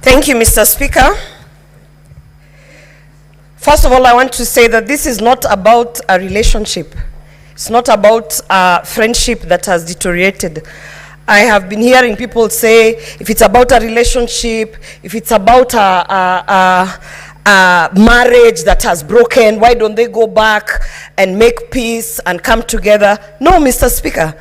Thank you, Mr. Speaker. First of all, I want to say that this is not about a relationship. It's not about a friendship that has deteriorated. I have been hearing people say, if it's about a relationship, if it's about a marriage that has broken, why don't they go back and make peace and come together? No, Mr. Speaker.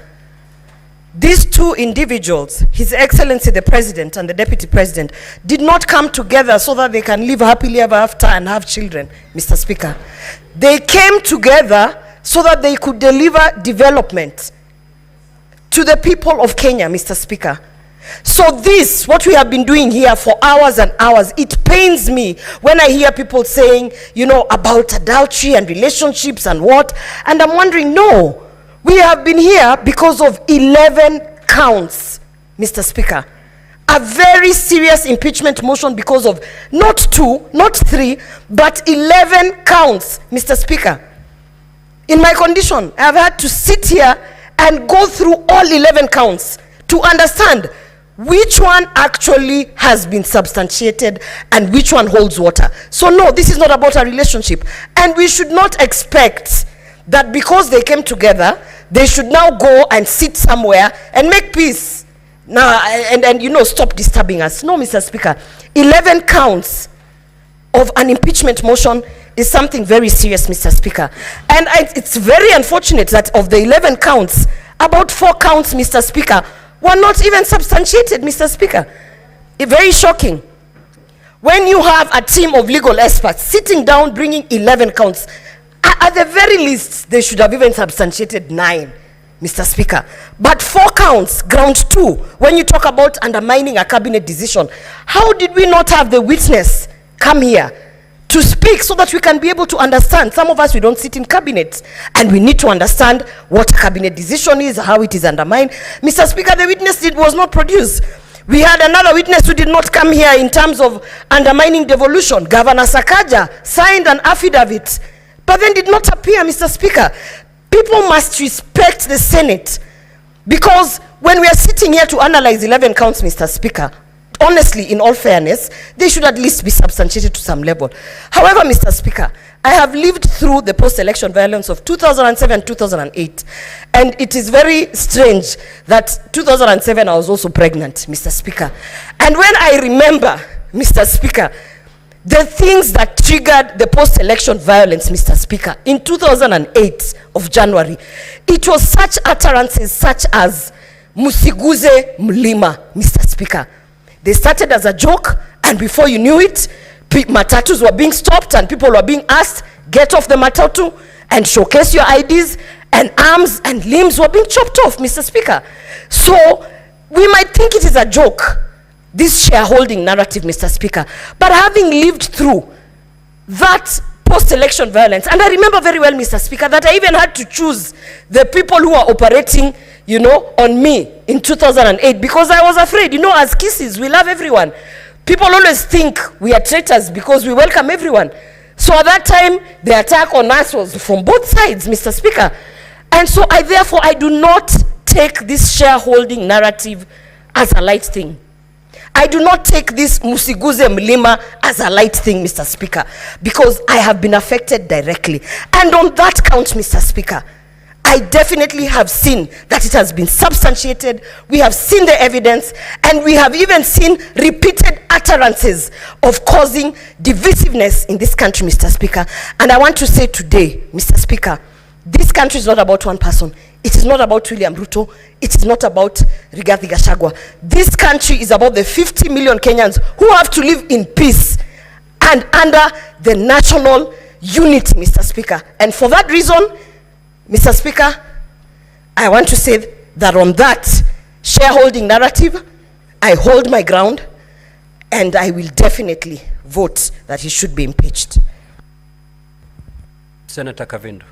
These two individuals, His Excellency the President and the Deputy President, did not come together so that they can live happily ever after and have children, Mr. Speaker. They came together so that they could deliver development to the people of Kenya, Mr. Speaker. So this, what we have been doing here for hours and hours, it pains me when I hear people saying, you know, about adultery and relationships and what, and I'm wondering, no. We have been here because of 11 counts, Mr. Speaker. A very serious impeachment motion because of not 2, not 3, but 11 counts, Mr. Speaker. In my condition, I have had to sit here and go through all 11 counts to understand which one actually has been substantiated and which one holds water. So no, this is not about a relationship. And we should not expect that because they came together, they should now go and sit somewhere and make peace now and you know, stop disturbing us. No, Mr. Speaker, 11 counts of an impeachment motion is something very serious, Mr. Speaker. And it's very unfortunate that of the 11 counts, about 4 counts, Mr. Speaker, were not even substantiated, Mr. Speaker. Very shocking. When you have a team of legal experts sitting down bringing 11 counts, at the very least, they should have even substantiated 9, Mr. Speaker. But 4 counts, ground 2, when you talk about undermining a cabinet decision, how did we not have the witness come here to speak so that we can be able to understand? Some of us, we don't sit in cabinets, and we need to understand what a cabinet decision is, how it is undermined. Mr. Speaker, the witness was not produced. We had another witness who did not come here in terms of undermining devolution. Governor Sakaja signed an affidavit but then did not appear, Mr. Speaker. People must respect the Senate, because when we are sitting here to analyze 11 counts, Mr. Speaker, honestly, in all fairness, they should at least be substantiated to some level. However, Mr. Speaker, I have lived through the post-election violence of 2007, 2008, and it is very strange that 2007 I was also pregnant, Mr. Speaker. And when I remember, Mr. Speaker, the things that triggered the post-election violence, Mr. Speaker, in 2008 of January, it was such utterances such as Musiguze Mlima, Mr. Speaker. They started as a joke, and before you knew it, matatus were being stopped and people were being asked, get off the matatu and showcase your IDs, and arms and limbs were being chopped off, Mr. Speaker. So we might think it is a joke, this shareholding narrative, Mr. Speaker. But having lived through that post-election violence, and I remember very well, Mr. Speaker, that I even had to choose the people who are operating, you know, on me in 2008, because I was afraid, you know, as Kisses, we love everyone. People always think we are traitors because we welcome everyone. So at that time, the attack on us was from both sides, Mr. Speaker. And so therefore, I do not take this shareholding narrative as a light thing. I do not take this Musiguze Mlima as a light thing, Mr. Speaker, because I have been affected directly. And on that count, Mr. Speaker, I definitely have seen that it has been substantiated. We have seen the evidence, and we have even seen repeated utterances of causing divisiveness in this country, Mr. Speaker. And I want to say today, Mr. Speaker, this country is not about one person. It is not about William Ruto. It is not about Rigathi Gachagua. This country is about the 50 million Kenyans who have to live in peace and under the national unity, Mr. Speaker. And for that reason, Mr. Speaker, I want to say that on that shareholding narrative, I hold my ground, and I will definitely vote that he should be impeached. Senator Kavindo.